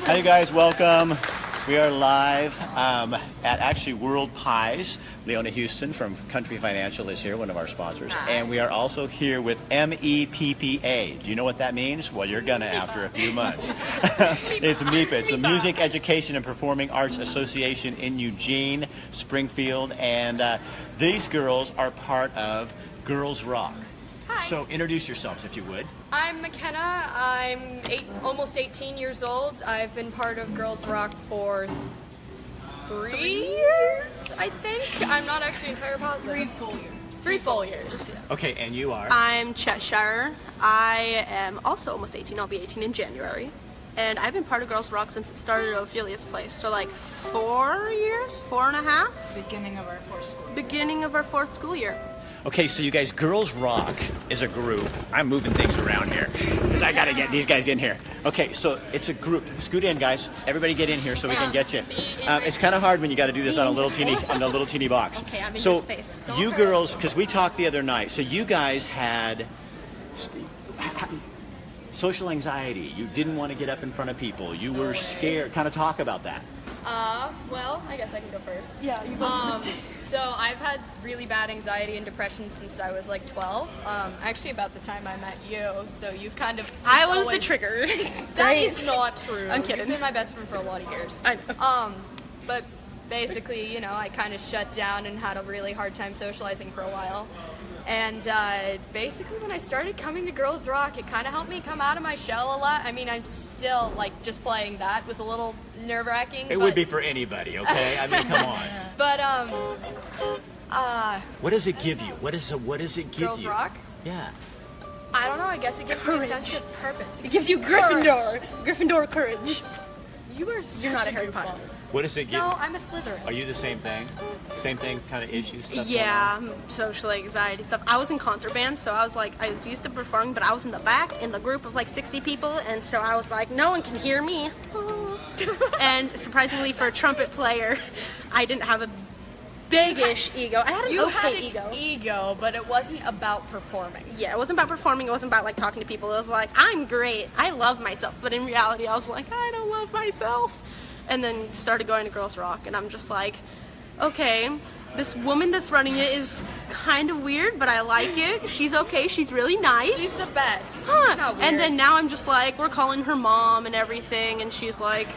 Hi, you guys. Welcome. We are live at actually World Pies. Leona Houston from Country Financial is here, one of our sponsors. Hi. And we are also here with MEPAA. Do you know what that means? Well, you're going to after a few months. It's MEPAA. It's the Music Education and Performing Arts Association in Eugene, Springfield. And these girls are part of Grrrls Rock. Hi. So introduce yourselves, if you would. I'm McKenna. I'm almost 18 years old. I've been part of Grrrls Rock for 3 years, I think. I'm not actually entirely positive. 3 full years. 3 full years. Yeah. Okay, and you are? I'm Cheshire. I am also almost 18. I'll be 18 in January. And I've been part of Grrrls Rock since it started at Ophelia's place. So like 4 years, 4.5? Beginning of our fourth school. Beginning of our 4th school year. Okay, so you guys, Grrrls Rock is a group. I'm moving things around here because I got to get these guys in here. Okay, so it's a group. Scoot in, guys. Everybody get in here so we can get you. It's kind of hard when you got to do this on a little teeny box. Okay, I'm in so your space. You girls, because we talked the other night, so you guys had social anxiety. You didn't want to get up in front of people. You were scared. Kind of talk about that. Well, I guess I can go first. Yeah, you go first. So I've had really bad anxiety and depression since I was like 12. Actually about the time I met you, so you've kind of I was the trigger. That is not true. I'm kidding. You've been my best friend for a lot of years. I know. But basically, you know, I kind of shut down and had a really hard time socializing for a while. And basically when I started coming to Grrrls Rock, it kind of helped me come out of my shell a lot. I mean, I'm still, like, just playing that was a little nerve-wracking. It would be for anybody, okay? I mean, come on. But, what does it give you? What does it give Grrrls you? Rock? Yeah. I don't know, I guess it gives me a Courage. sense of purpose. It gives you Gryffindor. Gryffindor courage. You are such You're not a a Harry goofball. Potter. What does it give? No, I'm a Slytherin. Are you the same thing? Same thing, kind of issues? Stuff Yeah, social anxiety stuff. I was in concert band, so I was like, I was used to performing, but I was in the back in the group of like 60 people, and so I was like, no one can hear me. And surprisingly, for a trumpet player, I didn't have a big-ish ego. I had an okay ego, but it wasn't about performing. Yeah, it wasn't about performing. It wasn't about like talking to people. It was like, I'm great. I love myself. But in reality, I was like, I don't love myself. And then started going to Grrrls Rock, and I'm just like, okay, this woman that's running it is kind of weird, but I like it. She's okay. She's really nice. She's the best. Huh. She's not weird. And then now I'm just like, we're calling her mom and everything, and she's like,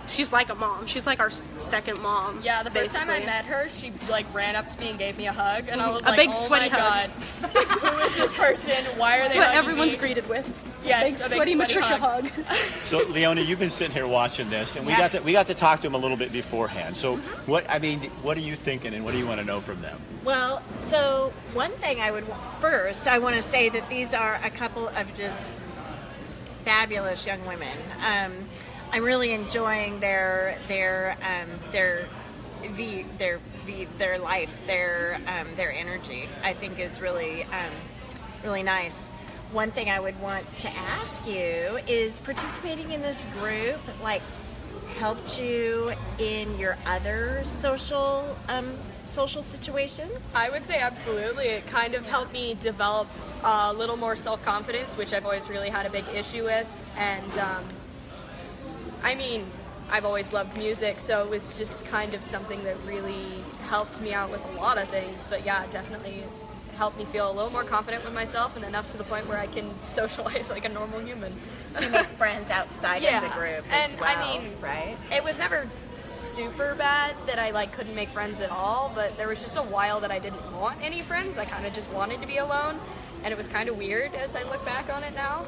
she's like a mom. She's like our second mom. Yeah, the first time I basically. met her, she like ran up to me and gave me a hug, and I was A like, big "Oh sweaty my god, who is this person? Why are they?" That's what hugging everyone's me? greeted with. Yes, a big sweaty Matricia hug. So Leona, you've been sitting here watching this, and we got to talk to them a little bit beforehand. So what are you thinking, and what do you want to know from them? Well, so one thing I want to say that these are a couple of just fabulous young women. I'm really enjoying their life, their energy. I think is really really nice. One thing I would want to ask you is, participating in this group like helped you in your other social situations? I would say absolutely. It kind of helped me develop a little more self-confidence, which I've always really had a big issue with. And I mean, I've always loved music, so it was just kind of something that really helped me out with a lot of things. But yeah, it definitely helped me feel a little more confident with myself, and enough to the point where I can socialize like a normal human. So you make friends outside of the group as and well, I mean, right? It was never super bad that I like couldn't make friends at all, but there was just a while that I didn't want any friends. I kind of just wanted to be alone, and it was kind of weird as I look back on it now.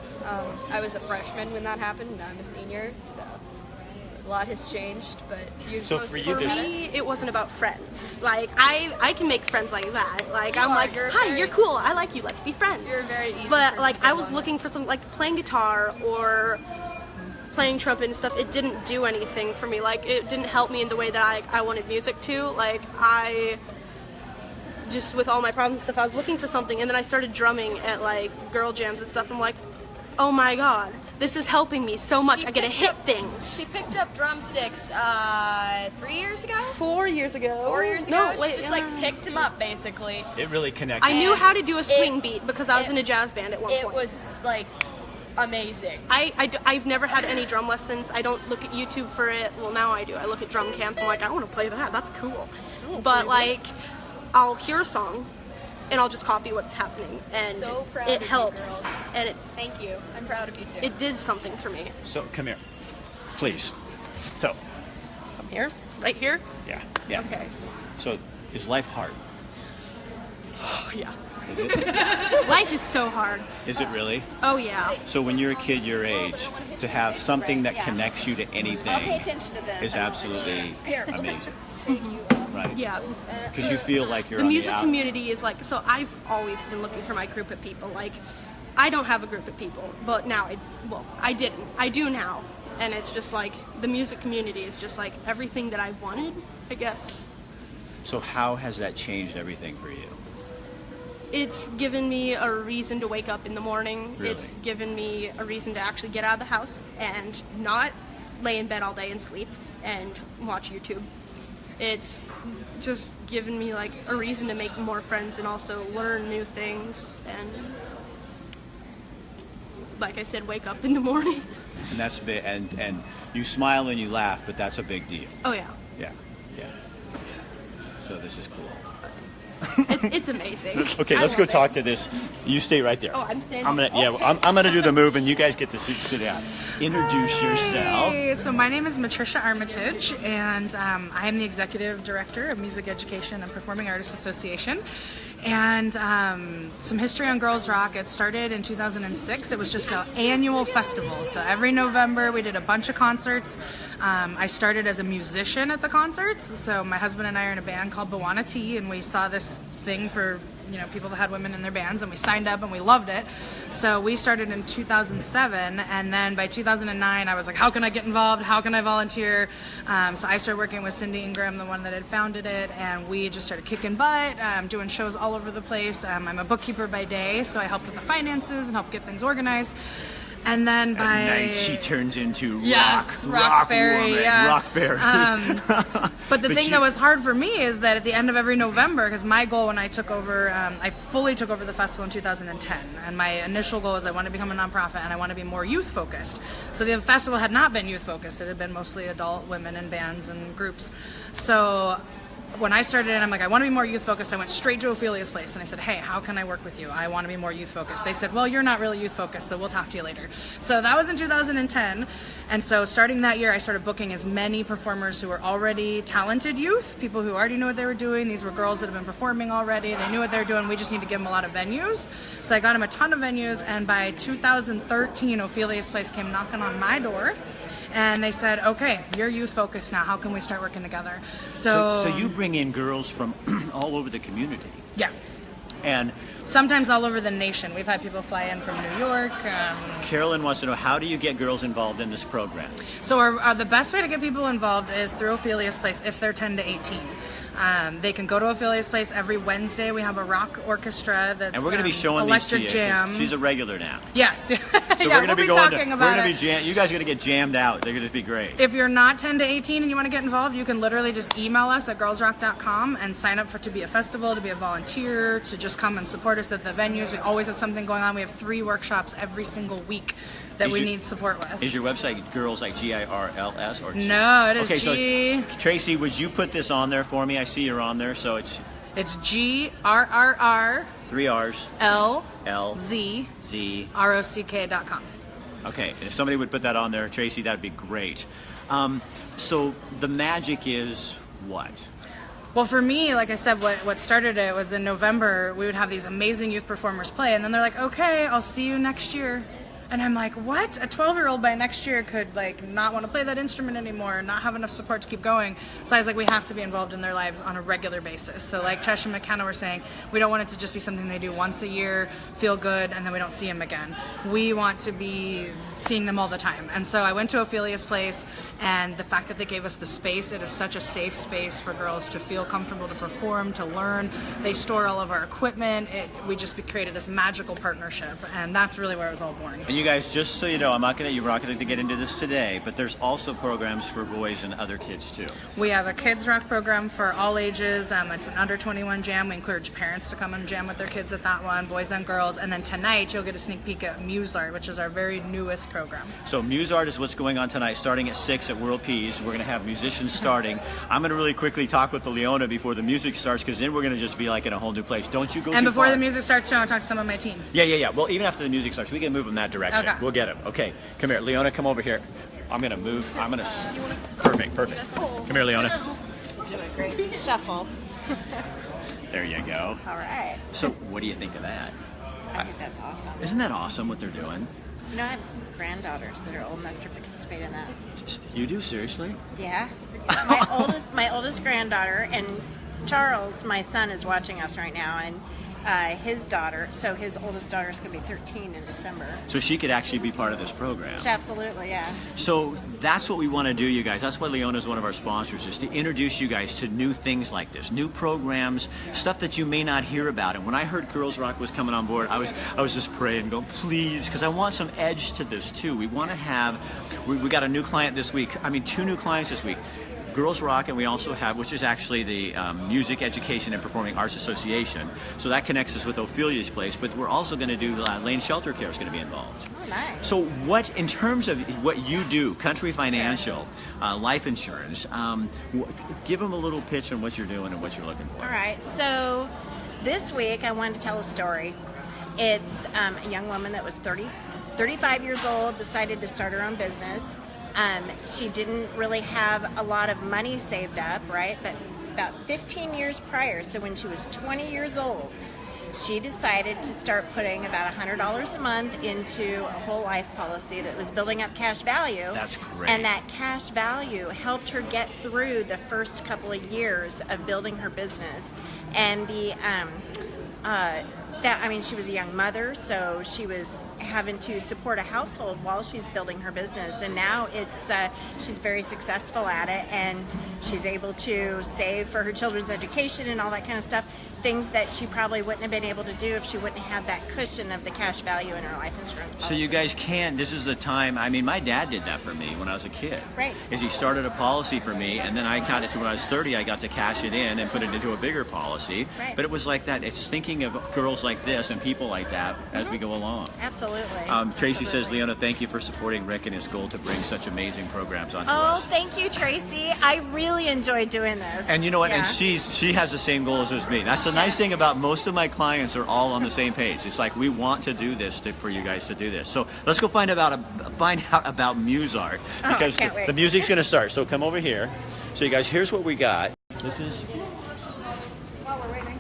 I was a freshman when that happened, and I'm a senior, so a lot has changed. But So for you, For me, it wasn't about friends. Like I can make friends like that. Like I'm like, hi, you're cool. I like you. Let's be friends. You're a very easy But person like to get I was along looking for something like playing guitar or playing trumpet and stuff. It didn't do anything for me. Like it didn't help me in the way that I wanted music to. Like I just, with all my problems and stuff, I was looking for something, and then I started drumming at like girl jams and stuff. I'm like, oh my god, this is helping me so much. I get to hit things. She picked up drumsticks 3 years ago? 4 years ago. 4 years ago? No, wait, she just like picked him up basically. It really connected. I knew how to do a swing beat because I was in a jazz band at one point. It was like amazing. I've never had any drum lessons. I don't look at YouTube for it. Well, now I do. I look at drum camps. I'm like, I want to play that. That's cool. But like, I'll hear a song and I'll just copy what's happening, and So proud it of you, helps. girls. And it's Thank you. I'm proud of you too. it did something for me. So come here, please. So Come here, right here. yeah. Okay. So is life hard? Oh yeah. Is it? Life is so hard. Is it really? Oh yeah. So when you're a kid your age, to have something that connects you to I'll pay anything attention to this. is absolutely amazing, Take you up. right? Yeah. Because you feel like you're The on music the out. community is like, so I've always been looking for my group of people. Like, I don't have a group of people, but now I didn't. I do now. And it's just like, the music community is just like everything that I wanted, I guess. So how has that changed everything for you? It's given me a reason to wake up in the morning. Really? It's given me a reason to actually get out of the house and not lay in bed all day and sleep and watch YouTube. It's just given me like a reason to make more friends and also learn new things and, like I said, wake up in the morning. And that's big. And you smile and you laugh, but that's a big deal. Oh yeah. Yeah. So this is cool. It's amazing. Okay, I let's go love talk it. to this. You stay right there. Oh, I'm standing. I'm gonna do the move, and you guys get to sit down. Introduce yourself. Hey, so my name is Matricia Armitage, and I am the Executive Director of Music Education and Performing Artists Association. And some history on Grrrls Rock. It started in 2006. It was just an annual festival. So every November we did a bunch of concerts. I started as a musician at the concerts. So my husband and I are in a band called Bawana T, and we saw this thing for people that had women in their bands, and we signed up and we loved it. So we started in 2007, and then by 2009 I was like, how can I get involved? How can I volunteer? So I started working with Cindy Ingram, the one that had founded it, and we just started kicking butt, doing shows all over the place. I'm a bookkeeper by day, so I helped with the finances and helped get things organized. And then by At night she turns into rock fairy, woman, yeah. rock fairy. But the thing that was hard for me is that at the end of every November, because my goal when I took over, I fully took over the festival in 2010, and my initial goal is I want to become a nonprofit and I want to be more youth focused. So the festival had not been youth focused; it had been mostly adult women and bands and groups. So when I started and I'm like, I want to be more youth focused, I went straight to Ophelia's place and I said, hey, how can I work with you? I want to be more youth focused. They said, well, you're not really youth focused, so we'll talk to you later. So that was in 2010. And so starting that year, I started booking as many performers who were already talented youth, people who already knew what they were doing. These were girls that have been performing already. They knew what they were doing. We just need to give them a lot of venues. So I got them a ton of venues. And by 2013, Ophelia's place came knocking on my door. And they said, okay, you're youth focused now. How can we start working together? So you bring in girls from all over the community. Yes. And sometimes all over the nation. We've had people fly in from New York. Carolyn wants to know, how do you get girls involved in this program? So the best way to get people involved is through Ophelia's place if they're 10 to 18. They can go to Ophelia's place every Wednesday. We have a rock orchestra that's and we're going to be showing electric these to you, 'cause jam. she's a regular now. Yes. So yeah, we're going to be talking about we're going it. to be you guys are going to get jammed out. They're going to be great. If you're not 10 to 18 and you want to get involved, you can literally just email us at grrrlsrock.com and sign up to be a festival, to be a volunteer, to just come and support us at the venues. We always have something going on. We have 3 workshops every single week that we need support with. Is your website Grrrls like GIRLS or G? No, it is okay, G. So Tracy, would you put this on there for me? I see you're on there, so it's GRRR 3 R's L L Z Z ROCK.com. Okay, if somebody would put that on there, Tracy, that'd be great. So the magic is what? Well, for me, like I said, what started it was in November, we would have these amazing youth performers play, and then they're like, okay, I'll see you next year. And I'm like, what? A 12-year-old by next year could like not want to play that instrument anymore, not have enough support to keep going. So I was like, we have to be involved in their lives on a regular basis. So like Chesh and McKenna were saying, we don't want it to just be something they do once a year, feel good, and then we don't see them again. We want to be seeing them all the time. And so I went to Ophelia's place, and the fact that they gave us the space, it is such a safe space for girls to feel comfortable to perform, to learn. They store all of our equipment. We just created this magical partnership, and that's really where it was all born. And you guys, just so you know, we're not going to get into this today, but there's also programs for boys and other kids too. We have a kids rock program for all ages. It's an under 21 jam. We encourage parents to come and jam with their kids at that one, boys and girls. And then tonight you'll get a sneak peek at Muse-Art, which is our very newest program. So Muse-Art is what's going on tonight, starting at 6 at World Peas. We're going to have musicians starting. I'm going to really quickly talk with the Leona before the music starts, because then we're going to just be like in a whole new place. Don't you go And too before far. the music starts, I want to talk to some of my team. Yeah. Well, even after the music starts, we can move in that direction. Okay. We'll get him. Okay, come here. Leona, come over here. I'm going to move. Perfect. Come here, Leona. Do a great shuffle. There you go. All right. So what do you think of that? I think that's awesome. Isn't that awesome what they're doing? You know, I have granddaughters that are old enough to participate in that. You do? Seriously? Yeah. My oldest granddaughter, and Charles, my son, is watching us right now, and his daughter, so his oldest daughter is going to be 13 in December. So she could actually be part of this program. Absolutely, yeah. So that's what we want to do, you guys. That's why Leona is one of our sponsors, is to introduce you guys to new things like this, new programs, stuff that you may not hear about. And when I heard Grrrls Rock was coming on board, I was just praying, going, please, because I want some edge to this too. We want to have, we got a new client this week. I mean, 2 new clients this week. Grrrls Rock, and we also have, which is actually the Music Education and Performing Arts Association. So that connects us with Ophelia's place, but we're also going to do Lane Shelter Care is going to be involved. Oh, nice. So what, in terms of what you do, Country Financial, life insurance, give them a little pitch on what you're doing and what you're looking for. All right, so this week I wanted to tell a story. It's a young woman that was 35 years old, decided to start her own business. She didn't really have a lot of money saved up, right? But about 15 years prior, so when she was 20 years old, she decided to start putting about $100 a month into a whole life policy that was building up cash value. That's great. And that cash value helped her get through the first couple of years of building her business. And she was a young mother, so she was having to support a household while she's building her business, and now she's very successful at it, and she's able to save for her children's education and all that kind of stuff, things that she probably wouldn't have been able to do if she wouldn't have that cushion of the cash value in her life insurance policy. So you guys this is the time, I mean, my dad did that for me when I was a kid. Right. Is he started a policy for me, and then I got it to when I was 30, I got to cash it in and put it into a bigger policy. Right. But it was like that, it's thinking of girls like this and people like that as we go along. Absolutely. Absolutely. Tracy says, Leona, thank you for supporting Rick and his goal to bring such amazing programs onto Oh, us. thank you, Tracy. I really enjoy doing this. And you know what? Yeah. And she has the same goals as me. That's the nice thing about most of my clients are all on the same page. It's like we want to do this for you guys to do this. So let's go find out about Musart because can't wait. the music's going to start. So come over here. So you guys, here's what we got. This is. While we're waiting.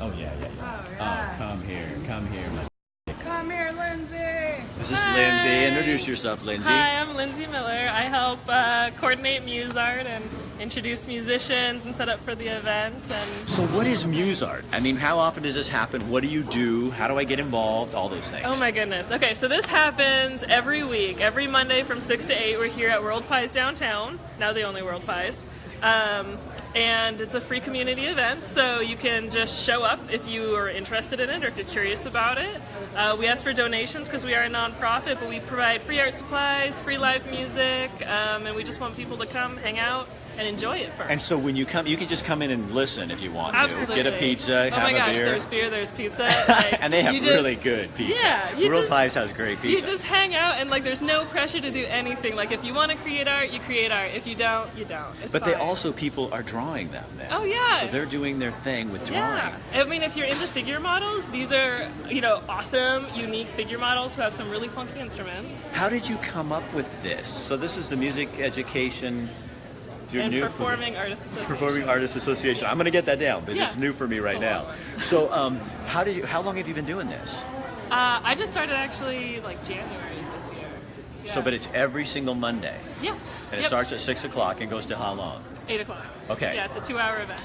Oh yeah. yes. Come here. Come here, Lindsay. This is Hi. Lindsay. Introduce yourself, Lindsay. Hi, I'm Lindsay Miller. I help coordinate Musart and introduce musicians and set up for the event. And So what is Musart? I mean, how often does this happen? What do you do? How do I get involved? All those things. oh my goodness. Okay, so this happens every week. Every Monday from 6 to 8, we're here at World Pies downtown. Now the only World Pies. And it's a free community event, so you can just show up if you are interested in it or if you're curious about it. We ask for donations because we are a nonprofit, but we provide free art supplies, free live music, and we just want people to come hang out and enjoy it first. And so when you come, you can just come in and listen if you want to. Absolutely. Get a pizza, Oh have my gosh, a beer. there's beer, there's pizza. Like, And they have you just- really good pizza. Yeah, you World just- Pies has great You pizza. just hang out and like there's no pressure to do anything. Like if you want to create art, you create art. If you don't, you don't. It's But they fine. also, people are drawing them now. Oh, yeah. So they're doing their thing with drawing. Yeah, I mean, if you're into figure models, these are, awesome, unique figure models who have some really funky instruments. How did you come up with this? So this is the Music Education. You're And new Performing Artists Association. Performing Artists Association. I'm going to get that down, but Yeah. it's new for me right It's a now. lot. So how long have you been doing this? I just started actually like January this year. So, but it's every single Monday. Yeah. And it Yep. starts at 6 o'clock and goes to how long? 8 o'clock. Okay. Yeah, it's a 2-hour event.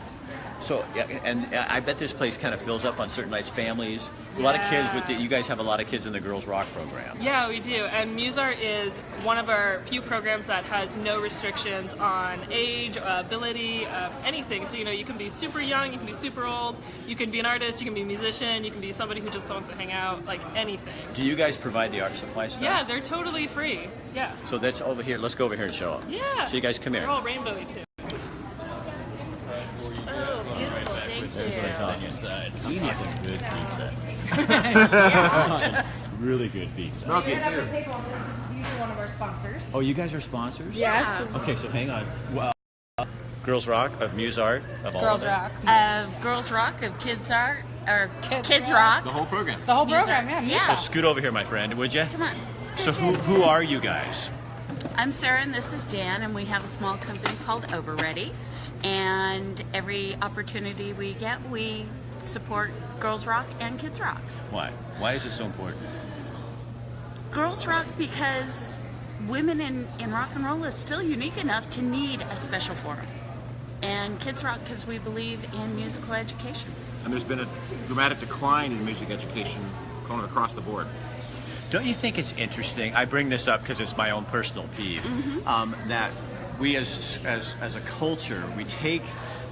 So, yeah, and I bet this place kind of fills up on certain nights. Families, a lot of kids. You guys have a lot of kids in the Girls Rock program. Yeah, we do. And Musart is one of our few programs that has no restrictions on age, ability, anything. So, you can be super young, you can be super old, you can be an artist, you can be a musician, you can be somebody who just wants to hang out, like anything. Do you guys provide the art supply stuff? Yeah, they're totally free. Yeah. So that's over here. Let's go over here and show them. Yeah. So you guys come here. They're all rainbowy too. We need some good pizza. Really good pizza. These are one of our sponsors. Oh, you guys are sponsors? Yes. Okay, so hang on. Well, Girls Rock of Musart of all Girls of them. Rock. Girls Rock of Kids Art or Kids Kids Rock. Rock. The whole program. The whole program, yeah. Yeah. Scoot over here, my friend, would you? Come on. So who are you guys? I'm Sarah and this is Dan, and we have a small company called Overready. And every opportunity we get, we support Girls Rock and Kids Rock. Why? Why is it so important? Girls Rock because women in rock and roll is still unique enough to need a special forum. And Kids Rock because we believe in musical education. And there's been a dramatic decline in music education going across the board. Don't you think it's interesting? I bring this up because it's my own personal peeve. That we as a culture, we take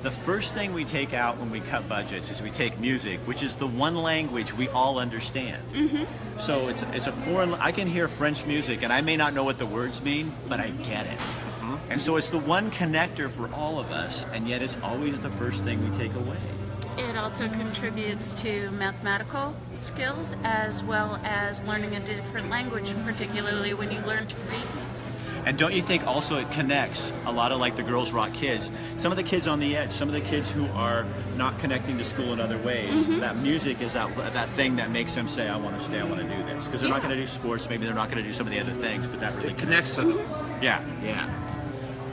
the first thing we take out when we cut budgets is we take music, which is the one language we all understand. So it's a foreign. I can hear French music and I may not know what the words mean, but I get it. And so it's the one connector for all of us, and yet it's always the first thing we take away. It also contributes to mathematical skills as well as learning a different language, particularly when you learn to read music. And don't you think also it connects a lot of like the Girls Rock kids, some of the kids on the edge, some of the kids who are not connecting to school in other ways, that music is that thing that makes them say, I want to stay, I want to do this. Because they're not going to do sports, maybe they're not going to do some of the other things, but that really It connects to them. Yeah. Yeah.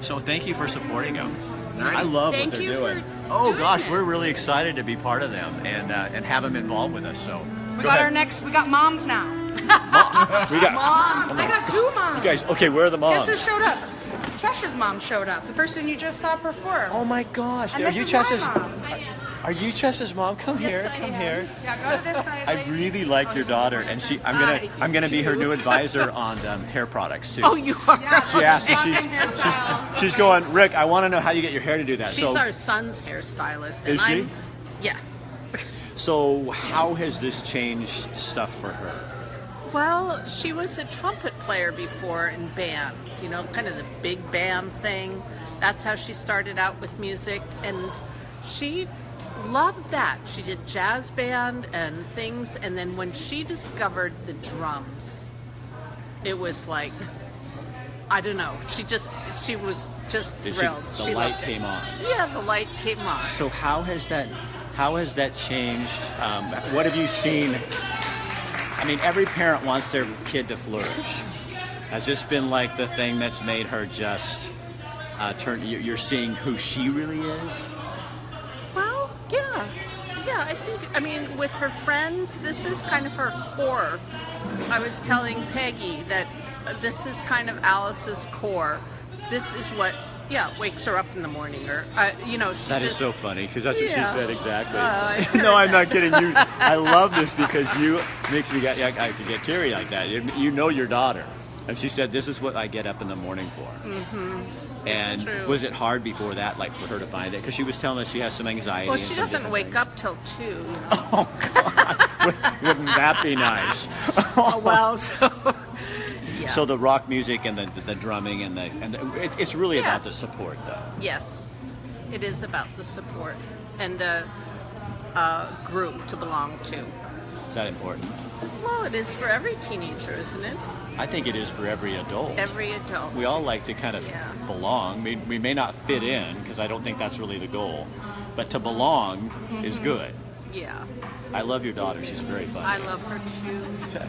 So thank you for supporting them. Alrighty. I love Thank what they're you doing. for Oh doing gosh, this. we're really excited to be part of them and have them involved with us. So We go got ahead. we got moms now. We got Moms. I got two moms. you guys. Okay, where are the moms? Guess who showed up? Tresha's mom showed up. The person you just saw perform. Oh my gosh! And Are this you is my Chess's? mom. Are you Chess's mom? Come here, I come am. here. Yeah, go to this side. I ladies. really like your daughter, and I'm gonna be her new advisor on hair products too. Oh, you are? She asked me. Fucking hairstyle. She's going, Rick. I want to know how you get your hair to do that. She's our son's hairstylist. And Is she? Yeah. So how has this changed stuff for her? Well, she was a trumpet player before in bands, kind of the big band thing. That's how she started out with music. And she loved that. She did jazz band and things, and then when she discovered the drums, it was like, I don't know. She was just thrilled. The light came on. Yeah, the light came on. So how has that changed? What have you seen? I mean, every parent wants their kid to flourish. Has this been like the thing that's made her just turn? You're seeing who she really is. Well, yeah. I think. I mean, with her friends, this is kind of her core. I was telling Peggy that this is kind of Alice's core. This is what, wakes her up in the morning, or That is so funny because that's what she said exactly. No, I'm not kidding you. I love this because you makes me I could get teary like that. You know your daughter, and she said this is what I get up in the morning for. Mm-hmm. And true. was it hard before that, like for her to find it? Because she was telling us she has some anxiety. Well, and she some doesn't different wake things. up till 2. You know? Oh God! Wouldn't that be nice? Well, so yeah. So the rock music and the drumming and it's really about the support, though. Yes, it is about the support and a group to belong to. Is that important? Well, it is for every teenager, isn't it? I think it is for every adult. Every adult. We all like to kind of belong. We may not fit in because I don't think that's really the goal, but to belong is good. Yeah. I love your daughter. She's very fun. I love her too.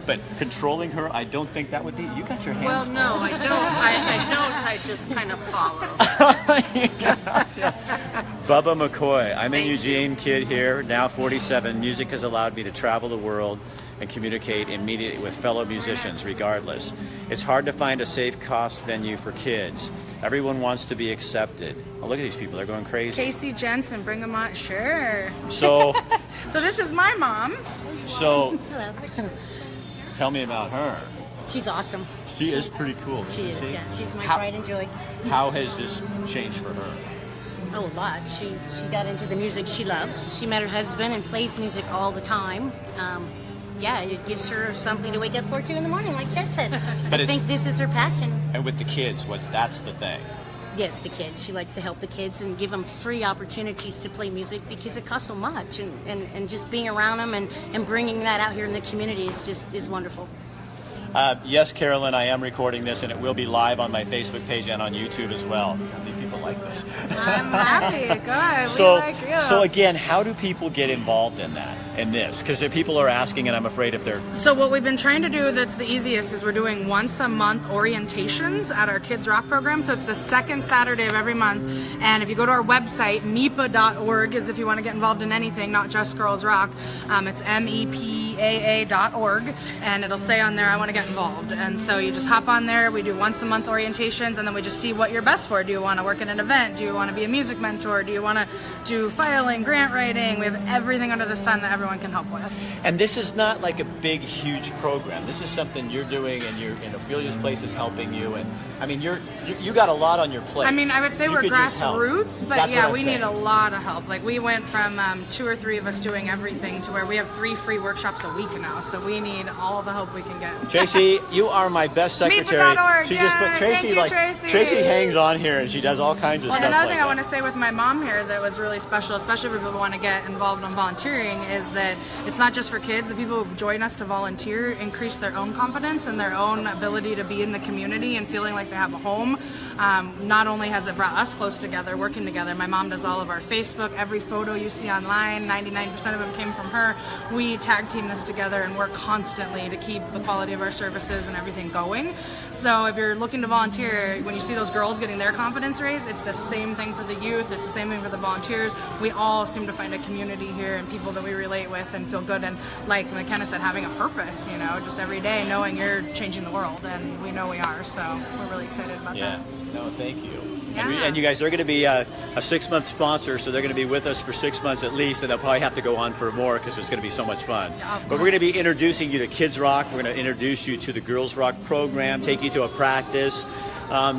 But controlling her, I don't think that would be. You got your hands. Well, no, I don't. I don't. I just kind of follow. Bubba McCoy. I'm a Eugene kid here, now 47. Music has allowed me to travel the world and communicate immediately with fellow musicians regardless. It's hard to find a safe cost venue for kids. Everyone wants to be accepted. Oh, look at these people. They're going crazy. Casey Jensen, bring them on. Sure. So this is my mom. So Hello. tell me about her. She's awesome. She is pretty cool. She is, yeah. She's my How- pride and joy. How has this changed for her? Oh, a lot. She got into the music she loves. She met her husband and plays music all the time. It gives her something to wake up for 2 in the morning, like Chet said. But I think this is her passion. And with the kids, that's the thing. Yes, the kids. She likes to help the kids and give them free opportunities to play music because it costs so much. And just being around them and bringing that out here in the community is wonderful. Yes, Carolyn, I am recording this, and it will be live on my Facebook page and on YouTube as well. How many people like this? I'm happy. Good. So, we like you. so again, how do people get involved in this? Because people are asking, and I'm afraid if they're... So what we've been trying to do that's the easiest is we're doing once a month orientations at our Kids Rock program. So it's the second Saturday of every month. And if you go to our website, MEPAA.org is if you want to get involved in anything, not just Girls Rock. It's MEPAA.org. And it'll say on there, I want to get involved. And so you just hop on there. We do once a month orientations, and then we just see what you're best for. Do you want to work in an event? Do you want to be a music mentor? Do you want to do filing, grant writing? We have everything under the sun that everyone can help with. And this is not like a big, huge program. This is something you're doing, and Ophelia's Place is helping you. And I mean, you got a lot on your plate. I mean, I would say You we're could use help. grassroots, but That's yeah, what I'm we saying. need a lot of help. Like we went from 2 or 3 of us doing everything to where we have 3 free workshops a week now. So we need all the help we can get. Tracy, you are my best secretary. MEPAA.org, She just put yeah, Tracy thank you, Tracy. hangs on here, and she does all kinds of And stuff another like thing I that. want to say with my mom here that was really special, especially for people who want to get involved in volunteering, is that it's not just for kids. The people who join us to volunteer increase their own confidence and their own ability to be in the community and feeling like they have a home. Not only has it brought us close together, working together. My mom does all of our Facebook. Every photo you see online, 99% of them came from her. We tag team this together and work constantly to keep the quality of our services and everything going. So if you're looking to volunteer, when you see those girls getting their confidence raised, it's the same thing for the youth. It's the same thing for the volunteers. We all seem to find a community here and people that we relate with and feel good. And like McKenna said, having a purpose, just every day knowing you're changing the world, and we know we are. So we're really excited about that. No, thank you. Yeah. And you guys, they're going to be a 6-month sponsor, so they're going to be with us for 6 months at least, and they'll probably have to go on for more because it's going to be so much fun. But we're going to be introducing you to Kids Rock. We're going to introduce you to the Girls Rock program, take you to a practice.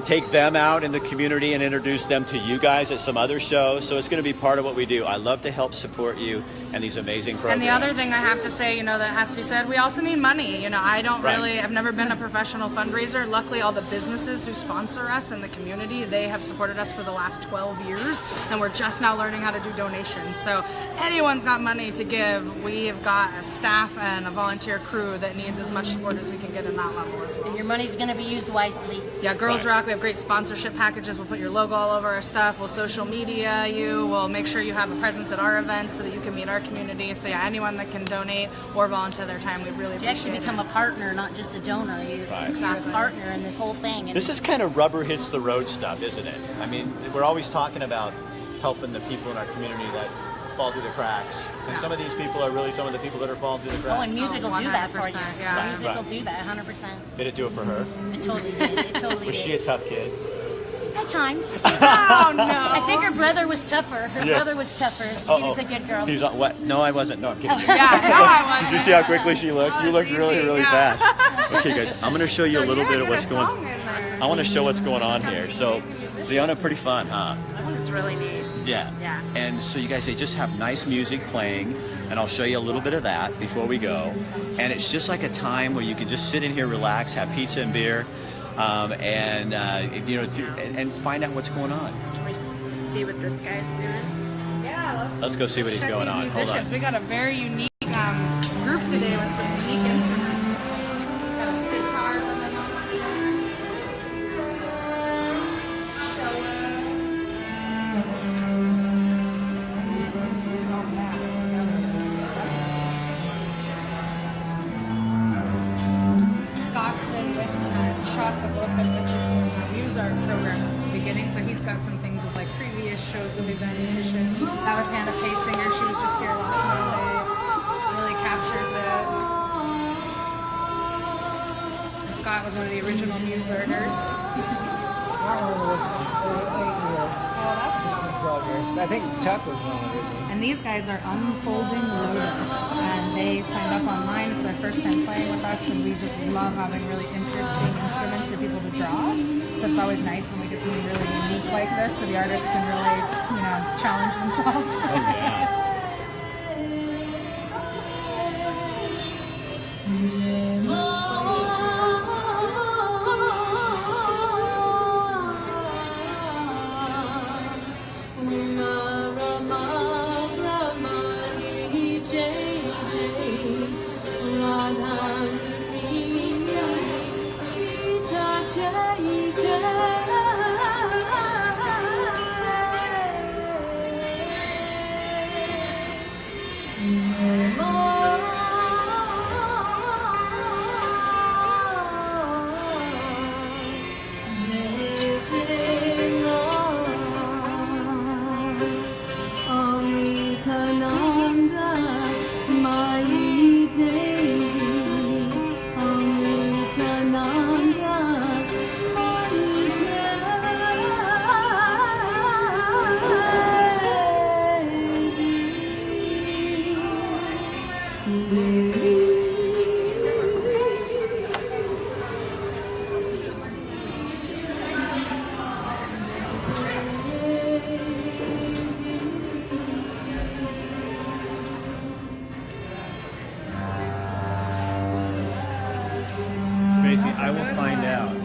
take them out in the community and introduce them to you guys at some other shows. So it's going to be part of what we do. I love to help support you and these amazing programs. And the other thing I have to say, you know, that has to be said, we also need money. You know, I've never been a professional fundraiser. Luckily, all the businesses who sponsor us in the community, they have supported us for the last 12 years, and we're just now learning how to do donations. So anyone's got money to give, we've got a staff and a volunteer crew that needs as much support as we can get in that level as well. And your money's going to be used wisely. Yeah, Grrrls Rock, we have great sponsorship packages. We'll put your logo all over our stuff. We'll social media you. We'll make sure you have a presence at our events so that you can meet our community. So yeah, anyone that can donate or volunteer their time, we really appreciate it. You actually become a partner, not just a donor. You're a partner in this whole thing. And this is kind of rubber hits the road stuff, isn't it? I mean, we're always talking about helping the people in our community that fall through the cracks. And some of these people are really some of the people that are falling through the cracks. Oh, and music will do that for you. Yeah. Music will do that, 100%. Did it do it for her? It totally did. It totally Was did. she a tough kid? At times. Oh, no. I think her brother was tougher. Her brother was tougher. She was a good girl. He was on, what? No, I wasn't. No, I'm kidding. Yeah, no, I wasn't. Did you see how quickly she looked? Oh, You looked it's really, easy, really yeah. fast. Okay, guys, I'm going to show you a little bit of what's going on. I want to show what's going on here. So, Leona, pretty fun, huh? This is really neat. Yeah. Yeah. And so you guys, they just have nice music playing, and I'll show you a little bit of that before we go. And it's just like a time where you can just sit in here, relax, have pizza and beer, and find out what's going on. Can we see what this guy's doing? Yeah, Let's go see what he's going on. Hold on. We got a very unique group today with some unique instruments. Got a sitar from them. Scott's been with Chuck, the book that use our program since the beginning, so he's got some things of like previous shows that we've done musicians. That was Hannah Pace Singer, she was just here last Monday. Really captures it. And Scott was one of the original Muse learners. I think Chuck was one of the originals. And these guys are Unfolding Lotus, and they signed up online. It's their first time playing with us, and we just love having really interesting instruments for people to draw. So it's always nice when we get something really unique like this, so the artists can really, challenge themselves. Oh, yeah. Tracy, I will find out. You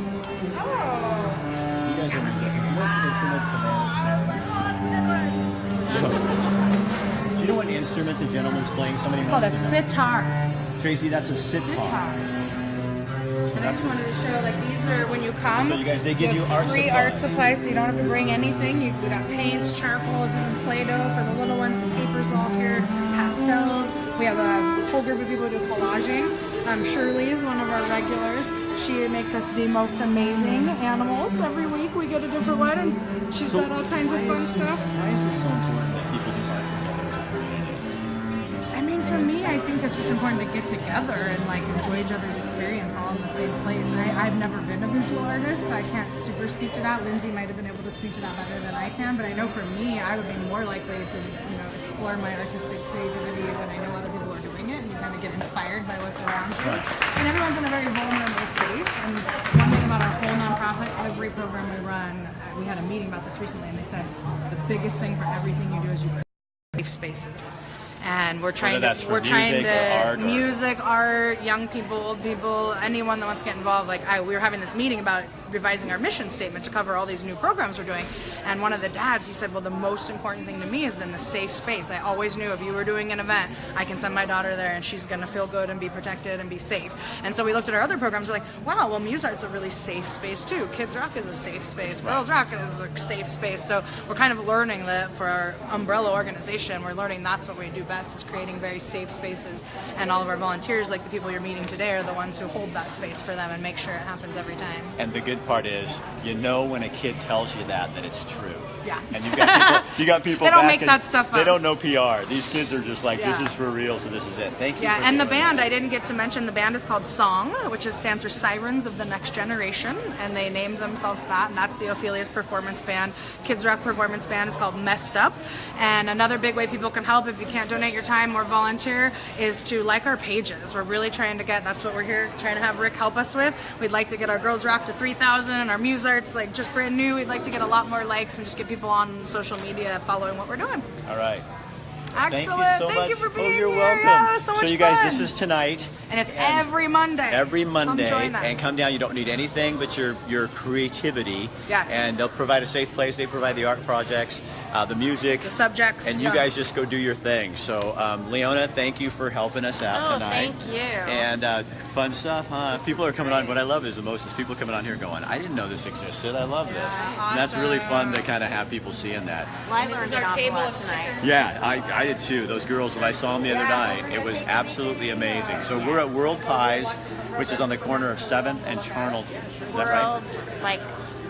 guys are Do you know what instrument the gentleman's playing? Somebody It's called a sitar. Tracy, that's a sitar. And I just wanted to show, these are when you come. So you guys, they give you art free supplies. art supplies, so you don't have to bring anything. We got paints, charcoals, and Play-Doh for the little ones. The paper's all here, pastels. We have a whole group of people who do collaging. Shirley is one of our regulars. She makes us the most amazing animals. Every week we get a different one, and she's got all kinds of fun stuff. Why is it so important that people do art together? I mean, for me, I think it's just important to get together and enjoy each other's experience all in the same place. I've never been a visual artist, so I can't super speak to that. Lindsay might have been able to speak to that better than I can, but I know for me, I would be more likely to explore my artistic creativity when I know other people are doing doing it, and you kind of get inspired by what's around you. And everyone's in a very vulnerable space. And one thing about our whole nonprofit, every program we run, we had a meeting about this recently, and they said the biggest thing for everything you do is you create safe spaces. And we're trying to music, art, young people, old people, anyone that wants to get involved. Like we were having this meeting about revising our mission statement to cover all these new programs we're doing. And one of the dads, he said, well, the most important thing to me has been the safe space. I always knew if you were doing an event, I can send my daughter there and she's going to feel good and be protected and be safe. And so we looked at our other programs, we're like, wow, well, MuseArt's a really safe space too. Kids Rock is a safe space. Grrrls Rock is a safe space. So we're kind of learning that for our umbrella organization, we're learning that's what we do best, is creating very safe spaces. And all of our volunteers, like the people you're meeting today, are the ones who hold that space for them and make sure it happens every time. And the good part is, you know when a kid tells you that it's true. Yeah. And you got people they don't back make that stuff up. They don't know PR. These kids are just like, Yeah. this is for real, so this is it. Thank you. Yeah, for and the doing band, that. I didn't get to mention, the band is called Song, which stands for Sirens of the Next Generation, and they named themselves that, and that's the Ophelia's performance band. Kids Rock performance band is called Messed Up. And another big way people can help if you can't donate your time or volunteer is to like our pages. We're really trying to get, that's what we're here trying to have Rick help us with. We'd like to get our Grrrls Rock to 3,000, and our MuseArt's like just brand new. We'd like to get a lot more likes and just get people on social media following what we're doing. All right. Excellent. Thank you so much. Thank you for being you're here. welcome. Yeah, so much you guys, fun. this is tonight. And it's every Monday. Every Monday. Come join us. And come down. You don't need anything but your creativity. Yes. And they'll provide a safe place. They provide the art projects, the music, the subjects. and you guys just go do your thing. So, Leona, thank you for helping us out tonight. Thank you. And fun stuff, huh? People are coming on. What I love is the most is people coming on here going, I didn't know this existed. I love this. Awesome. And that's really fun to kind of have people seeing that. Well, I This learned is an our awful table lot of tonight. Yeah, I did too. Those girls, when I saw them the other night, it was absolutely amazing. So we're at World Pies, which is on the corner of 7th and Charnelton. Is that right? World, like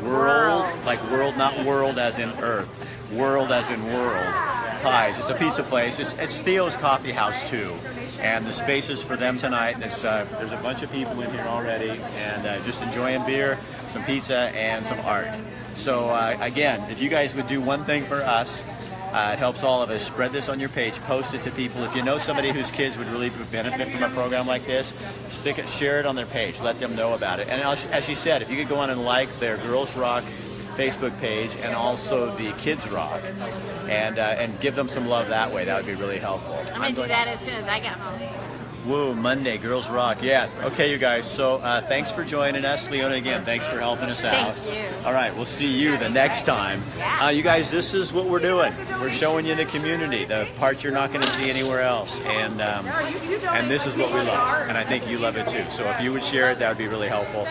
World, like world, not world as in earth. World as in world. Pies. It's a pizza place. It's Theo's Coffee House too. And the spaces for them tonight, there's a bunch of people in here already, and just enjoying beer, some pizza, and some art. So again, if you guys would do one thing for us, it helps all of us. Spread this on your page, post it to people. If you know somebody whose kids would really benefit from a program like this, stick it, share it on their page, let them know about it. And as she said, if you could go on and like their Grrrls Rock Facebook page and also the Kids Rock, and give them some love that way, that would be really helpful. I'm going to do that as soon as I get home. Woo, Monday, Grrrls Rock. Yeah. Okay, you guys. So thanks for joining us. Leona, again, thanks for helping us out. Thank you. All right, we'll see you the next time. You guys, this is what we're doing. We're showing you the community, the part you're not going to see anywhere else. And this is what we love. And I think you love it too. So if you would share it, that would be really helpful.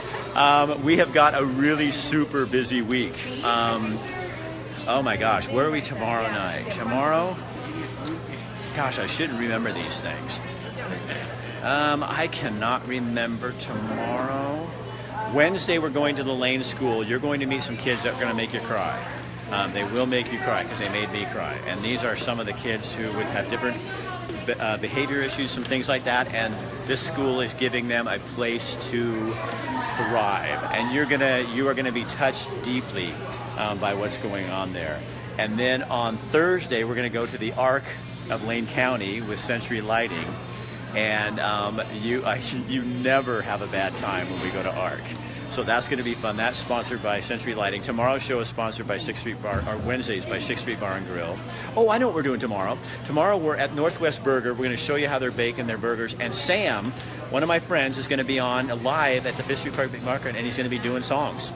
We have got a really super busy week. Oh my gosh, where are we tomorrow night? Tomorrow? Gosh, I shouldn't remember these things. I cannot remember tomorrow. Wednesday, we're going to the Lane School. You're going to meet some kids that are going to make you cry. They will make you cry because they made me cry. And these are some of the kids who would have different behavior issues, some things like that. And this school is giving them a place to thrive. And you are going to be touched deeply by what's going on there. And then on Thursday, we're going to go to the Arc of Lane County with Century Lighting. And you never have a bad time when we go to ARC. So that's going to be fun. That's sponsored by Century Lighting. Tomorrow's show is sponsored by 6th Street Bar, or Wednesdays by 6th Street Bar and Grill. Oh, I know what we're doing tomorrow. Tomorrow we're at Northwest Burger. We're going to show you how they're baking their burgers. And Sam, one of my friends, is going to be on live at the 5th Street Park Market, and he's going to be doing songs.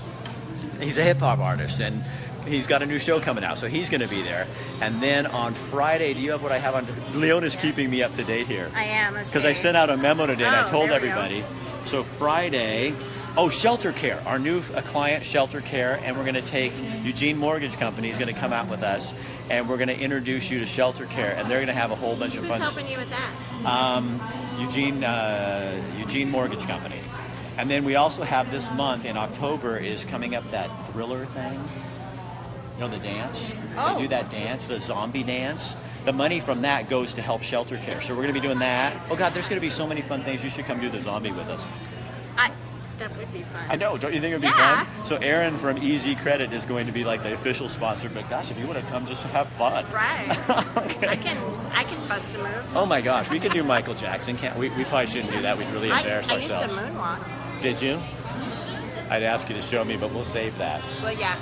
He's a hip hop artist, and he's got a new show coming out, so he's going to be there. And then on Friday, do you have what I have on? Leona's keeping me up to date here. I am. Because I sent out a memo today, and I told there we everybody. So Friday, Shelter Care, our new client, Shelter Care, and we're going to take Eugene Mortgage Company is going to come out with us, and we're going to introduce you to Shelter Care, and they're going to have a whole bunch of fun. Who's helping you with that? Eugene Mortgage Company. And then we also have this month in October is coming up that Thriller thing. You know, the dance? Oh. They do that dance, the zombie dance. The money from that goes to help Shelter Care. So we're going to be doing that. Oh, God, there's going to be so many fun things. You should come do the zombie with us. That would be fun. I know, don't you think it would be Yeah. fun? So Aaron from Easy Credit is going to be like the official sponsor, but gosh, if you want to come just to have fun. Right. Okay. I can bust a move. Oh my gosh, we could do Michael Jackson, can't we? We probably shouldn't do that, we'd really embarrass I used ourselves. to moonwalk. Did you? I'd ask you to show me, but we'll save that. Well, yeah.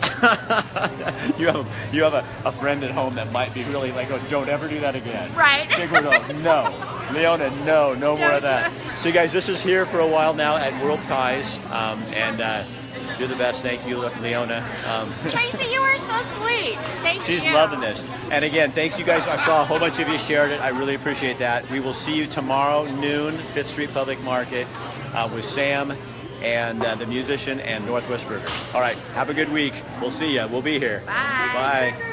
you have a friend at home that might be really like, oh, don't ever do that again. Right. Big word, oh, no. Leona, no more of that. So you guys, this is here for a while now at World Pies, and you're the best. Thank you, Leona. Tracy, you are so sweet. Thank you. She's loving this. And again, thanks you guys. I saw a whole bunch of you shared it. I really appreciate that. We will see you tomorrow, noon, 5th Street Public Market, with Sam and the musician and Northwest Burgers. All right, have a good week. We'll see you. We'll be here. Bye. Bye.